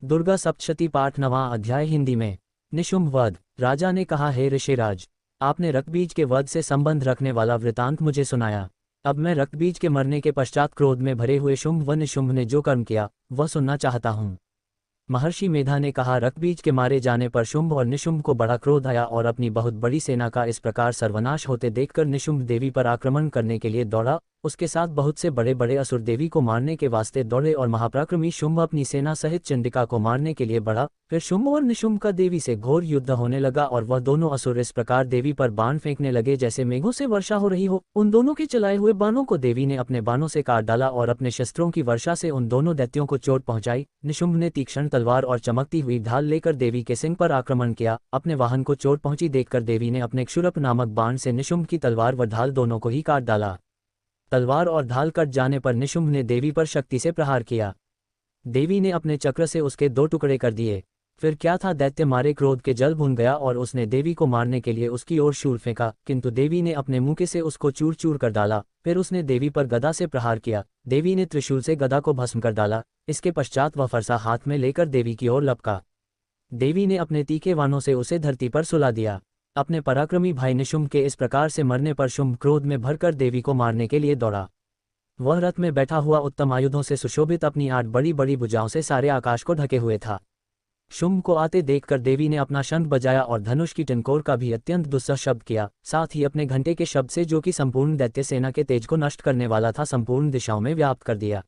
दुर्गा सप्तशती पाठ 9वां अध्याय हिंदी में। निशुंभ वध। राजा ने कहा, हे ऋषिराज, आपने रक्तबीज के वध से संबंध रखने वाला वृतांत मुझे सुनाया। अब मैं रक्तबीज के मरने के पश्चात क्रोध में भरे हुए शुंभ व निशुंभ ने जो कर्म किया वह सुनना चाहता हूँ। महर्षि मेधा ने कहा, रक्तबीज के मारे जाने पर शुंभ और निशुंभ को बड़ा क्रोध आया और अपनी बहुत बड़ी सेना का इस प्रकार सर्वनाश होते देखकर निशुंभ देवी पर आक्रमण करने के लिए दौड़ा। उसके साथ बहुत से बड़े बड़े असुर देवी को मारने के वास्ते दौड़े और महापराक्रमी शुंभ अपनी सेना सहित चंडिका को मारने के लिए बढ़ा। फिर शुंभ और निशुंभ का देवी से घोर युद्ध होने लगा और वह दोनों असुर इस प्रकार देवी पर बाण फेंकने लगे जैसे मेघों से वर्षा हो रही हो। उन दोनों के चलाए हुए बाणों को देवी ने अपने बाणों से काट डाला और अपने शस्त्रों की वर्षा से उन दोनों दैत्यों को चोट पहुंचाई। निशुंभ ने तीक्ष्ण तलवार और चमकती हुई ढाल लेकर देवी के सिंह पर आक्रमण किया। अपने वाहन को चोट पहुंची देखकर देवी ने अपने क्षुरप नामक बाण से निशुंभ की तलवार व ढाल दोनों को ही काट डाला। तलवार और ढाल कट जाने पर निशुंभ ने देवी पर शक्ति से प्रहार किया। देवी ने अपने चक्र से उसके 2 टुकड़े कर दिए। फिर क्या था, दैत्य मारे क्रोध के जल भुन गया और उसने देवी को मारने के लिए उसकी ओर शूल फेंका, किंतु देवी ने अपने मुंह से उसको चूर चूर कर डाला। फिर उसने देवी पर गदा से प्रहार किया। देवी ने त्रिशूल से गदा को भस्म कर डाला। इसके पश्चात वह फरसा हाथ में लेकर देवी की ओर लपका। देवी ने अपने तीखे वाणों से उसे धरती पर सुला दिया। अपने पराक्रमी भाई निशुंभ के इस प्रकार से मरने पर शुंभ क्रोध में भरकर देवी को मारने के लिए दौड़ा। वह रथ में बैठा हुआ उत्तम आयुधों से सुशोभित अपनी 8 बड़ी बड़ी भुजाओं से सारे आकाश को ढके हुए था। शुंभ को आते देखकर देवी ने अपना शंख बजाया और धनुष की टंकोर का भी अत्यंत दुस्सह शब्द किया। साथ ही अपने घंटे के शब्द से, जो कि संपूर्ण दैत्य सेना के तेज को नष्ट करने वाला था, संपूर्ण दिशाओं में व्याप्त कर दिया।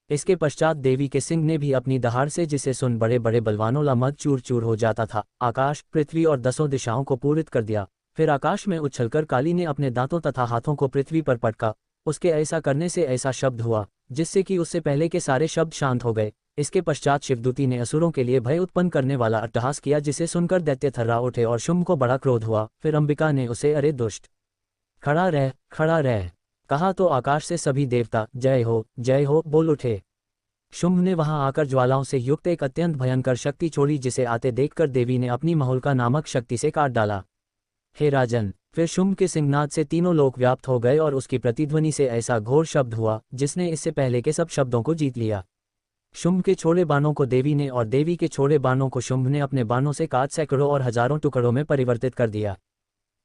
इसके पश्चात देवी के सिंह ने भी अपनी दहाड़ से, जिसे सुन बड़े बड़े बलवानों ला मद चूर चूर हो जाता था, आकाश, पृथ्वी और 10 दिशाओं को पूरित कर दिया। फिर आकाश में उछलकर काली ने अपने दांतों तथा हाथों को पृथ्वी पर पटका। उसके ऐसा करने से ऐसा शब्द हुआ जिससे कि उससे पहले के सारे शब्द शांत हो गए। इसके पश्चात शिवदूती ने असुरों के लिए भय उत्पन्न करने वाला अट्टहास किया, जिसे सुनकर दैत्य थर्रा उठे और शुंभ को बड़ा क्रोध हुआ। फिर अंबिका ने उसे, अरे दुष्ट, खड़ा रह कहा तो आकाश से सभी देवता जय हो बोल उठे। शुंभ ने वहां आकर ज्वालाओं से युक्त एक अत्यंत भयंकर शक्ति छोड़ी, जिसे आते देखकर देवी ने अपनी महुलका नामक शक्ति से काट डाला। हे राजन, फिर शुंभ के सिंहनाद से तीनों लोक व्याप्त हो गए और उसकी प्रतिध्वनि से ऐसा घोर शब्द हुआ जिसने इससे पहले के सब शब्दों को जीत लिया। शुंभ के छोड़े बाणों को देवी ने और देवी के छोड़े बाणों को शुंभ ने अपने बाणों से काट सैकड़ों और हजारों टुकड़ों में परिवर्तित कर दिया।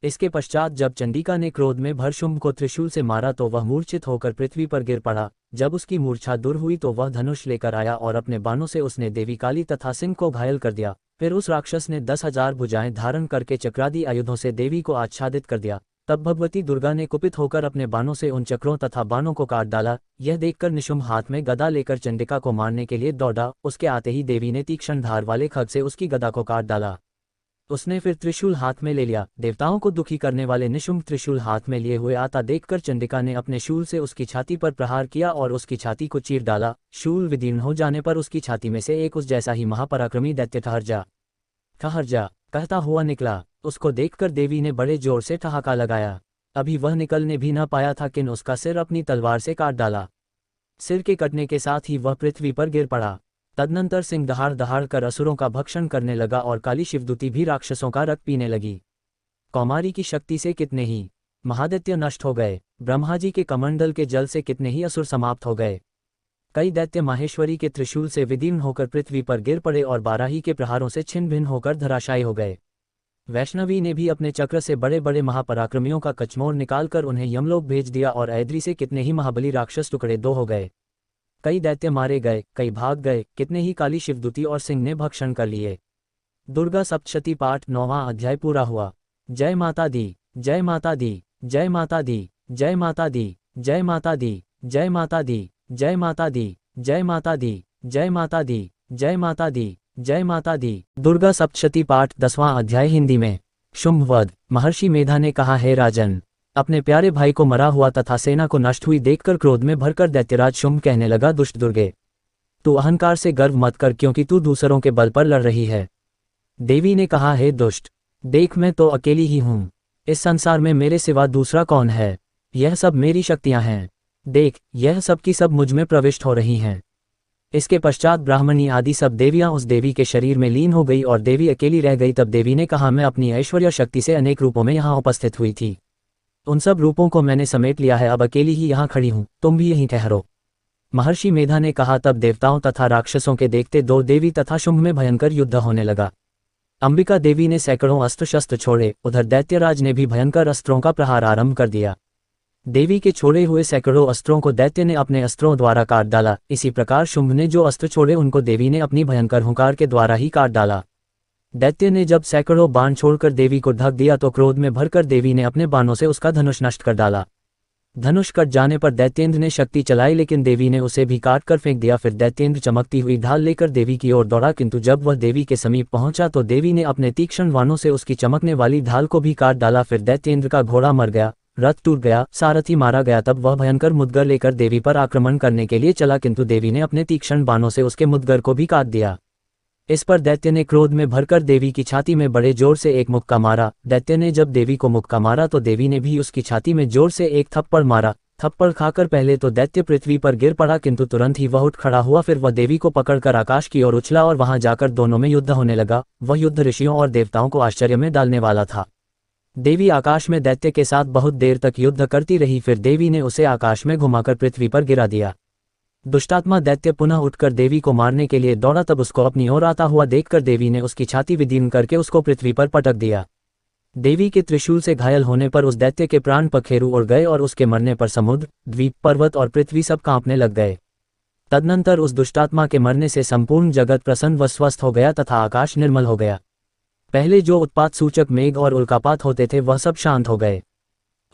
इसके पश्चात जब चंडिका ने क्रोध में भर शुंभ को त्रिशूल से मारा तो वह मूर्छित होकर पृथ्वी पर गिर पड़ा। जब उसकी मूर्छा दूर हुई तो वह धनुष लेकर आया और अपने बाणों से उसने देवी काली तथा सिंह को घायल कर दिया। फिर उस राक्षस ने 10,000 भुजाएं धारण करके चक्रादि आयुधों से देवी को आच्छादित कर दिया। तब भगवती दुर्गा ने कुपित होकर अपने बाणों से उन चक्रों तथा बाणों को काट डाला। यह देखकर निशुंभ हाथ में गदा लेकर चंडिका को मारने के लिए दौड़ा। उसके आते ही देवी ने तीक्ष्ण धार वाले खड्ग से उसकी गदा को काट डाला। उसने फिर त्रिशूल हाथ में ले लिया। देवताओं को दुखी करने वाले निशुंभ त्रिशूल हाथ में लिए हुए आता देखकर चंडिका ने अपने शूल से उसकी छाती पर प्रहार किया और उसकी छाती को चीर डाला। शूल विदीर्ण हो जाने पर उसकी छाती में से एक उस जैसा ही महापराक्रमी दैत्य ठहर जा कहता हुआ निकला। उसको देखकर देवी ने बड़े जोर से ठहाका लगाया। अभी वह निकलने भी न पाया था कि उसका सिर अपनी तलवार से काट डाला। सिर के कटने के साथ ही वह पृथ्वी पर गिर पड़ा। तदनंतर सिंह दहाड़ दहाड़ कर असुरों का भक्षण करने लगा और काली शिवदूती भी राक्षसों का रक्त पीने लगी। कौमारी की शक्ति से कितने ही महादैत्य नष्ट हो गए। ब्रह्मा जी के कमंडल के जल से कितने ही असुर समाप्त हो गए। कई दैत्य माहेश्वरी के त्रिशूल से विदीर्ण होकर पृथ्वी पर गिर पड़े और बाराही के प्रहारों से छिन्न भिन्न होकर धराशायी हो गए। वैष्णवी ने भी अपने चक्र से बड़े बड़े महापराक्रमियों का कचमोर निकालकर उन्हें यमलोक भेज दिया और ऐद्री से कितने ही महाबली राक्षस टुकड़े 2 हो गए। कई दैत्य मारे गए, कई भाग गए, कितने ही काली शिवदूती और सिंह ने भक्षण कर लिए। दुर्गा सप्तशती पाठ 9वां अध्याय पूरा हुआ। जय माता दी, जय माता दी, जय माता दी, जय माता दी, जय माता दी, जय माता दी, जय माता दी, जय माता दी, जय माता दी, जय माता दी, जय माता दी। दुर्गा सप्तशती पाठ 10वां अध्याय हिंदी में। शुंभ वध। महर्षि मेधा ने कहा, हे राजन, अपने प्यारे भाई को मरा हुआ तथा सेना को नष्ट हुई देखकर क्रोध में भरकर दैत्यराज शुंभ कहने लगा, दुष्ट दुर्गे, तू अहंकार से गर्व मत कर, क्योंकि तू दूसरों के बल पर लड़ रही है। देवी ने कहा, हे दुष्ट, देख मैं तो अकेली ही हूँ। इस संसार में मेरे सिवा दूसरा कौन है। यह सब मेरी शक्तियां हैं। देख, यह सब की सब मुझ में प्रविष्ट हो रही हैं। इसके पश्चात ब्राह्मणी आदि सब देवियां उस देवी के शरीर में लीन हो गई और देवी अकेली रह गई। तब देवी ने कहा, मैं अपनी ऐश्वर्य शक्ति से अनेक रूपों में यहाँ उपस्थित हुई थी। उन सब रूपों को मैंने समेट लिया है। अब अकेली ही यहाँ खड़ी हूँ, तुम भी यहीं ठहरो। महर्षि मेधा ने कहा, तब देवताओं तथा राक्षसों के देखते दो देवी तथा शुंभ में भयंकर युद्ध होने लगा। अंबिका देवी ने सैकड़ों अस्त्र शस्त्र छोड़े, उधर दैत्यराज ने भी भयंकर अस्त्रों का प्रहार आरंभ कर दिया। देवी के छोड़े हुए सैकड़ों अस्त्रों को दैत्य ने अपने अस्त्रों द्वारा काट डाला। इसी प्रकार शुंभ ने जो अस्त्र छोड़े उनको देवी ने अपनी भयंकर हुंकार के द्वारा ही काट डाला। दैत्य ने जब सैकड़ों बाण छोड़कर देवी को ढक दिया तो क्रोध में भरकर देवी ने अपने बाणों से उसका धनुष नष्ट कर डाला। धनुष कट जाने पर दैत्येंद्र ने शक्ति चलाई, लेकिन देवी ने उसे भी काट कर फेंक दिया। फिर दैत्येंद्र चमकती हुई ढाल लेकर देवी की ओर दौड़ा, किंतु जब वह देवी के समीप पहुंचा तो देवी ने अपने तीक्ष्ण बाणों से उसकी चमकने वाली ढाल को भी काट डाला। फिर दैत्येंद्र का घोड़ा मर गया, रथ टूट गया, सारथी मारा गया। तब वह भयंकर मुद्गर लेकर देवी पर आक्रमण करने के लिए चला, किंतु देवी ने अपने तीक्ष्ण बाणों से उसके मुद्गर को भी काट दिया। इस पर दैत्य ने क्रोध में भरकर देवी की छाती में बड़े जोर से एक मुक्का मारा। दैत्य ने जब देवी को मुक्का मारा तो देवी ने भी उसकी छाती में जोर से एक थप्पड़ मारा। थप्पड़ खाकर पहले तो दैत्य पृथ्वी पर गिर पड़ा, किंतु तुरंत ही वह उठ खड़ा हुआ। फिर वह देवी को पकड़कर आकाश की ओर उछला और वहां जाकर दोनों में युद्ध होने लगा। वह युद्ध ऋषियों और देवताओं को आश्चर्य में डालने वाला था। देवी आकाश में दैत्य के साथ बहुत देर तक युद्ध करती रही। फिर देवी ने उसे आकाश में घुमाकर पृथ्वी पर गिरा दिया। दुष्टात्मा दैत्य पुनः उठकर देवी को मारने के लिए दौड़ा, तब उसको अपनी ओर आता हुआ देखकर देवी ने उसकी छाती विदीर्ण करके उसको पृथ्वी पर पटक दिया। देवी के त्रिशूल से घायल होने पर उस दैत्य के प्राण पखेरु उड़ गए और उसके मरने पर समुद्र, द्वीप, पर्वत और पृथ्वी सब कांपने लग गए। तदनंतर उस दुष्टात्मा के मरने से संपूर्ण जगत प्रसन्न व स्वस्थ हो गया तथा आकाश निर्मल हो गया। पहले जो उत्पात सूचक मेघ और उल्कापात होते थे वह सब शांत हो गए।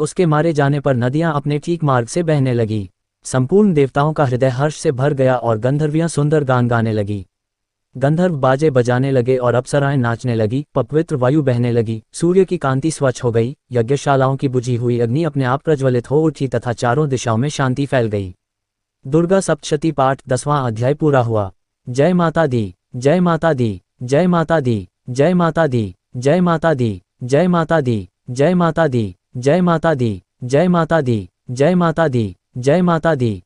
उसके मारे जाने पर नदियां अपने ठीक मार्ग से बहने लगी। संपूर्ण देवताओं का हृदय हर्ष से भर गया और गंधर्वियां सुंदर गान गाने लगी। गंधर्व बाजे बजाने लगे और अप्सराएं नाचने लगी। पवित्र वायु बहने लगी। सूर्य की कांति स्वच्छ हो गई। यज्ञशालाओं की बुझी हुई अग्नि अपने आप प्रज्वलित हो उठी तथा चारों दिशाओं में शांति फैल गई। दुर्गा सप्तशती पाठ 10वां अध्याय पूरा हुआ। जय माता दी, जय माता दी, जय माता दी, जय माता दी, जय माता दी, जय माता दी, जय माता दी, जय माता दी, जय माता दी, जय माता दी, जय माता दी,